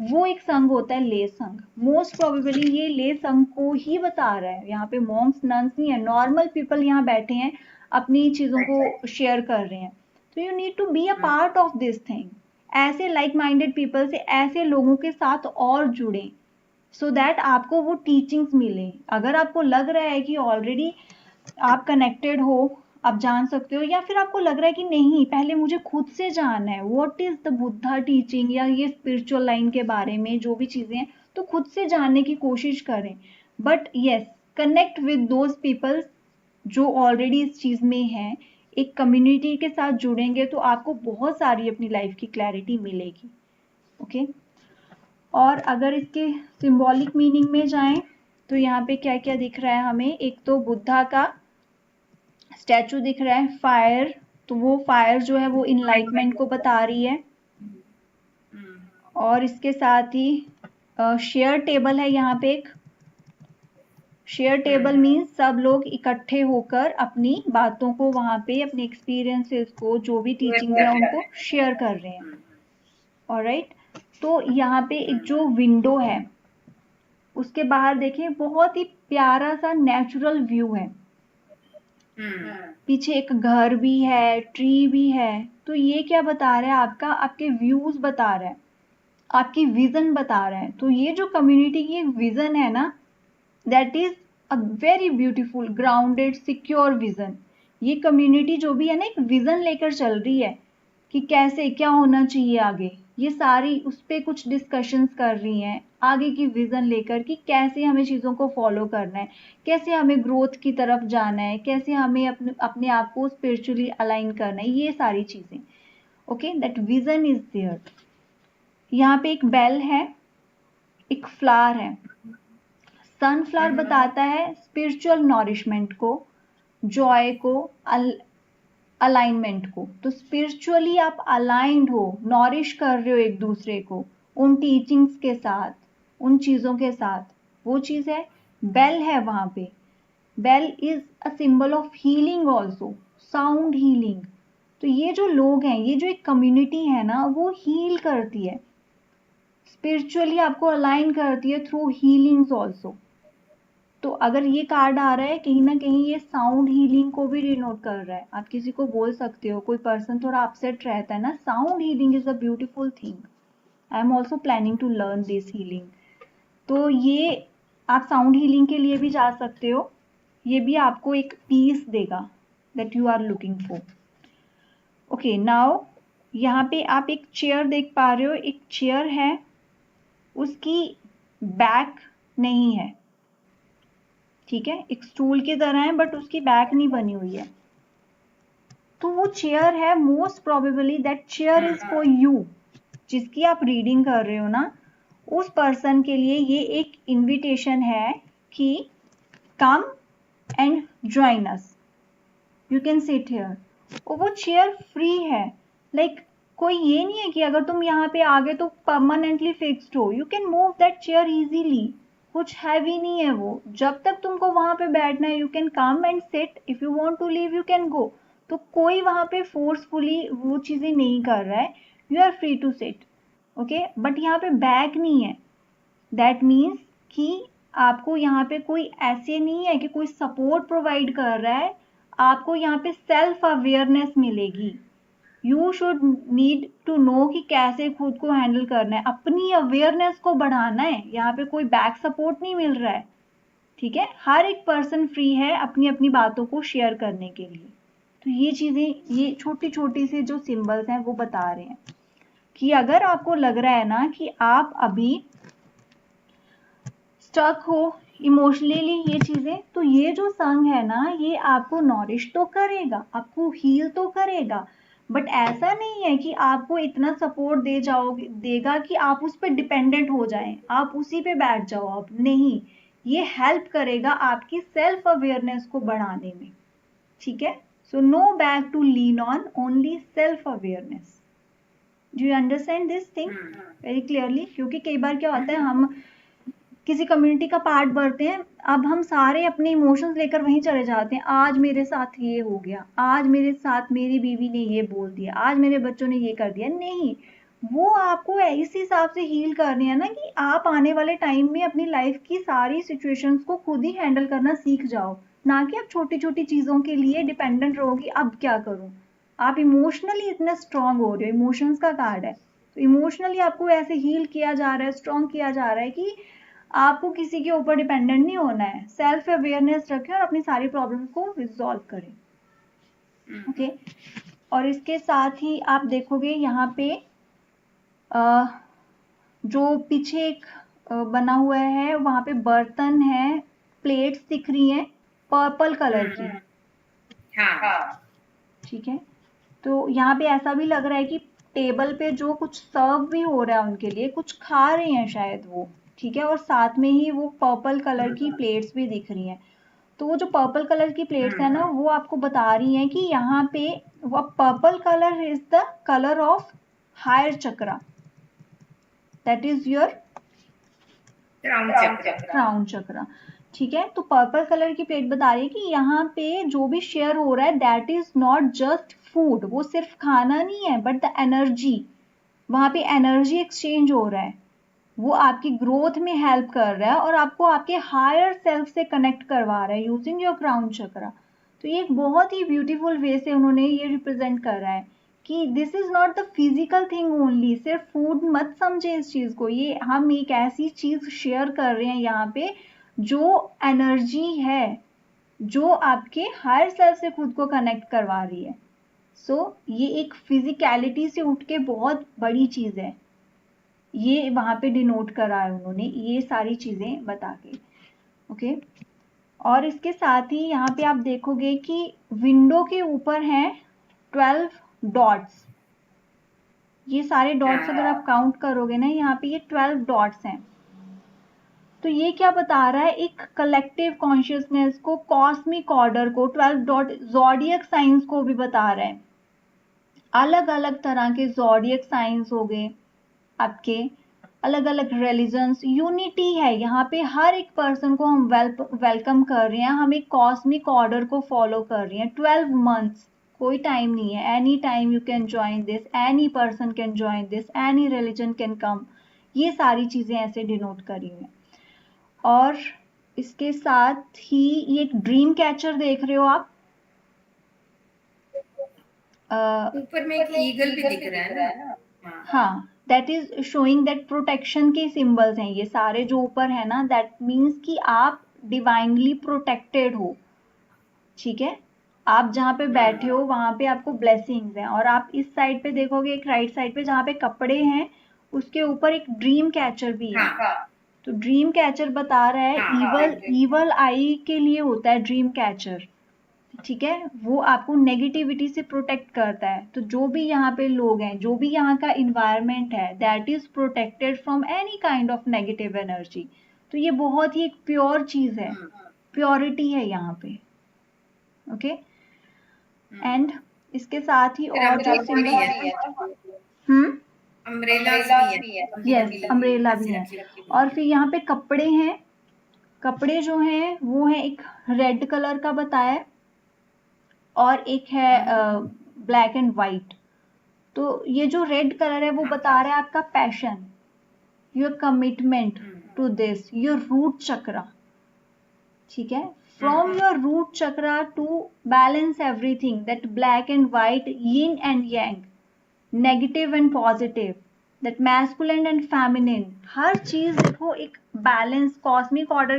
वो एक संघ होता है ले संघ। मोस्ट प्रोबेबली ये ले संघ को ही बता रहा है। यहाँ पे मॉन्क्स नन्स नहीं है, नॉर्मल पीपल यहाँ बैठे हैं, अपनी चीजों को शेयर कर रहे हैं। तो you need to be a part of this thing. ऐसे लाइक माइंडेड पीपल से, ऐसे लोगों के साथ और जुड़े, सो दैट आपको वो टीचिंग्स मिले। अगर आपको लग रहा है कि ऑलरेडी आप कनेक्टेड हो, आप जान सकते हो, या फिर आपको लग रहा है कि नहीं पहले मुझे खुद से जानना है what is the Buddha teaching या ये स्पिरिचुअल लाइन के बारे में जो भी चीजें हैं, तो खुद से जानने की कोशिश करें। But yes, connect with those people जो ऑलरेडी इस चीज में है। एक कम्युनिटी के साथ जुड़ेंगे तो आपको बहुत सारी अपनी लाइफ की क्लैरिटी मिलेगी। ओके और अगर इसके सिंबॉलिक मीनिंग में जाएं तो यहाँ पे क्या क्या दिख रहा है हमें। एक तो बुद्धा का स्टैचू दिख रहा है, फायर, तो वो फायर जो है वो इनलाइटमेंट को बता रही है। और इसके साथ ही शेयर टेबल है यहाँ पे एक। शेयर टेबल मीन्स सब लोग इकट्ठे होकर अपनी बातों को वहां पे, अपने एक्सपीरियंसेस को, जो भी टीचिंग है उनको शेयर कर रहे हैं। ऑलराइट, तो यहाँ पे एक जो विंडो है उसके बाहर देखिए बहुत ही प्यारा सा नेचुरल व्यू है। पीछे एक घर भी है, ट्री भी है। तो ये क्या बता रहा है, आपका आपके व्यूज बता रहा है, आपकी विजन बता रहा है। तो ये जो कम्युनिटी की एक विजन है ना, that is a very beautiful grounded secure vision. ये कम्युनिटी जो भी है ना, एक विजन लेकर चल रही है कि कैसे क्या होना चाहिए आगे। ये सारी उस पर कुछ डिस्कशंस कर रही हैं आगे की विजन लेकर कि कैसे हमें चीज़ों को फॉलो करना है, कैसे हमें ग्रोथ की तरफ जाना है, कैसे हमें अपने आप को स्पिरिचुअली अलाइन करना है, ये सारी चीज़ें। Okay, that vision is there. यहाँ पे एक बेल है, एक फ्लावर है। सनफ्लावर बताता है स्पिरिचुअल नॉरिशमेंट को, जॉय को, अलाइनमेंट को। तो स्पिरिचुअली आप अलाइंड हो, नॉरिश कर रहे हो एक दूसरे को उन टीचिंग्स के साथ, उन चीजों के साथ। वो चीज है, बेल है वहां पे। Bell is a symbol of healing also, sound healing. तो ये जो लोग हैं, ये जो एक कम्युनिटी है ना, वो हील करती है, स्पिरिचुअली आपको अलाइन करती है थ्रू हीलिंग्स ऑल्सो। तो अगर ये कार्ड आ रहा है, कहीं ना कहीं ये साउंड हीलिंग को भी डिनोट कर रहा है। आप किसी को बोल सकते हो, कोई पर्सन थोड़ा अपसेट रहता है ना, sound healing is a beautiful thing, I am also planning to learn this healing. तो ये आप साउंड हीलिंग के लिए भी जा सकते हो, ये भी आपको एक पीस देगा that you are looking for. Okay, now यहाँ पे आप एक चेयर देख पा रहे हो। एक चेयर है, उसकी बैक नहीं है, ठीक है, एक स्टूल की तरह है बट उसकी बैक नहीं बनी हुई है। तो वो चेयर है, most probably that chair is for you. जिसकी आप रीडिंग कर रहे हो ना, उस पर्सन के लिए ये एक इनविटेशन है कि come and join us, you can sit here. और वो चेयर फ्री है, लाइक कोई ये नहीं है कि अगर तुम यहाँ पे आ गए तो परमानेंटली फिक्स्ड हो। You can move that chair easily, कुछ हैवी नहीं है वो। जब तक तुमको वहां पे बैठना है, you can come and sit, if you want to leave you can go. तो कोई वहां पे फोर्सफुली वो चीजें नहीं कर रहा है, you are free to sit. Okay, but यहाँ पे बैक नहीं है, दैट मीन्स कि आपको यहाँ पे कोई ऐसे नहीं है कि कोई सपोर्ट प्रोवाइड कर रहा है। आपको यहाँ पे सेल्फ अवेयरनेस मिलेगी। You should need to know कि कैसे खुद को हैंडल करना है, अपनी अवेयरनेस को बढ़ाना है। यहाँ पे कोई बैक सपोर्ट नहीं मिल रहा है, ठीक है। हर एक पर्सन फ्री है अपनी अपनी बातों को शेयर करने के लिए। तो ये चीजें, ये छोटी छोटी सी जो सिंबल्स हैं वो बता रहे हैं कि अगर आपको लग रहा है ना कि आप अभी स्टक हो इमोशनली ये चीजें, तो ये जो संघ है ना, ये आपको नॉरिश तो करेगा, आपको हील तो करेगा, बट ऐसा नहीं है कि आपको इतना सपोर्ट देगा कि आप उस पर डिपेंडेंट हो जाएं, आप उसी पे बैठ जाओ। आप नहीं, ये हेल्प करेगा आपकी सेल्फ अवेयरनेस को बढ़ाने में, ठीक है। So no back to lean on, only self awareness. Do you understand this thing very clearly? क्योंकि कई बार क्या होता है, हम किसी कम्युनिटी का पार्ट बनते हैं, अब हम सारे अपने इमोशंस लेकर वहीं चले जाते हैं। आज मेरे साथ ये हो गया, आज मेरे साथ मेरी बीवी ने ये बोल दिया, आज मेरे बच्चों ने ये कर दिया। नहीं, वो आपको इस हिसाब से हील करनी है ना कि आप आने वाले टाइम में अपनी लाइफ की सारी सिचुएशंस को खुद ही हैंडल करना सीख जाओ, ना कि आप छोटी छोटी चीज़ों के लिए डिपेंडेंट रहो कि अब क्या करूं। आप इमोशनली इतने स्ट्रांग हो रहे हो, इमोशंस का कार्ड है, तो इमोशनली आपको ऐसे हील किया जा रहा है, स्ट्रांग किया जा रहा है कि आपको किसी के ऊपर डिपेंडेंट नहीं होना है। सेल्फ अवेयरनेस रखें और अपनी सारी प्रॉब्लम को रिजॉल्व करें। ओके और इसके साथ ही आप देखोगे यहाँ पे जो पीछे एक बना हुआ है, वहां पे बर्तन है, प्लेट्स दिख रही हैं पर्पल कलर की। हाँ ठीक है, तो यहाँ पे ऐसा भी लग रहा है कि टेबल पे जो कुछ सर्व भी हो रहा है उनके लिए, कुछ खा रहे हैं शायद वो। ठीक है, और साथ में ही वो पर्पल कलर की प्लेट्स भी दिख रही हैं। तो वो जो पर्पल कलर की प्लेट्स है ना, वो आपको बता रही हैं कि यहाँ पे वो purple colour is the colour of higher chakra, that is your crown chakra. ठीक है, तो पर्पल कलर की प्लेट बता रही है कि यहाँ पे जो भी शेयर हो रहा है that is not just food, वो सिर्फ खाना नहीं है बट द एनर्जी, वहां पे एनर्जी एक्सचेंज हो रहा है, वो आपकी ग्रोथ में हेल्प कर रहा है और आपको आपके हायर सेल्फ से कनेक्ट करवा रहा है यूजिंग योर क्राउन चक्रा। तो ये एक बहुत ही ब्यूटीफुल वे से उन्होंने ये रिप्रेजेंट कर रहा है कि this is not the physical thing only, सिर्फ फूड मत समझे इस चीज को, ये हम एक ऐसी चीज शेयर कर रहे हैं यहाँ पे जो एनर्जी है, जो आपके हायर सेल्फ से खुद को कनेक्ट करवा रही है। सो ये एक फिजिकलिटी से उठ के बहुत बड़ी चीज है, ये वहां पे डिनोट करा है उन्होंने ये सारी चीजें बता के। ओके और इसके साथ ही यहाँ पे आप देखोगे कि विंडो के ऊपर हैं 12 डॉट्स। ये सारे डॉट्स अगर आप काउंट करोगे ना, यहाँ पे ये 12 डॉट्स हैं। तो ये क्या बता रहा है, एक कलेक्टिव कॉन्शियसनेस को, कॉस्मिक ऑर्डर को, 12 डॉट ज़ोडिएक साइंस को भी बता रहे हैं। अलग अलग तरह के ज़ोडिएक साइंस हो गए आपके, अलग अलग रिलीजन्स, यूनिटी है यहाँ पे, हर एक पर्सन को हम वेलकम कर रहे हैं, हम एक कॉस्मिक ऑर्डर को फॉलो कर रहे हैं। 12 मंथ्स, कोई टाइम नहीं है, any time you can join this, any person can join this, any religion can come, ये सारी चीजें ऐसे डिनोट करी हुई हैं। और इसके साथ ही ये एक ड्रीम कैचर देख रहे हो आप, ऊपर में एक ईगल भी दिख रहा है ना। हाँ, that is showing that protection के सिंबल्स हैं ये सारे जो ऊपर है ना, दैट मीन्स कि आप डिवाइनली प्रोटेक्टेड हो। ठीक है, आप जहाँ पे बैठे हो वहां पे आपको ब्लेसिंग्स हैं। और आप इस साइड पे देखोगे, एक राइट साइड पे जहाँ पे कपड़े हैं उसके ऊपर एक ड्रीम कैचर भी है। तो ड्रीम कैचर बता रहा है ईवल आई के लिए होता है ड्रीम कैचर। ठीक है, वो आपको नेगेटिविटी से प्रोटेक्ट करता है। तो जो भी यहाँ पे लोग हैं, जो भी यहाँ का इन्वायरमेंट है, that is protected from any kind of negative energy. तो ये बहुत ही एक प्योर चीज है, प्योरिटी है यहाँ पे। ओके एंड इसके साथ ही और जो अम्ब्रेलास भी है, यस अम्ब्रेला भी है। और फिर यहाँ पे कपड़े हैं, कपड़े जो हैं वो है एक रेड कलर का बताया और एक है ब्लैक एंड वाइट। तो ये जो रेड कलर है वो बता रहा है आपका passion, your commitment to this, your root chakra. ठीक है, from your root chakra to balance everything, that black and white, yin and yang, negative and positive, that masculine and feminine, हर चीज देखो एक बैलेंस कॉस्मिक ऑर्डर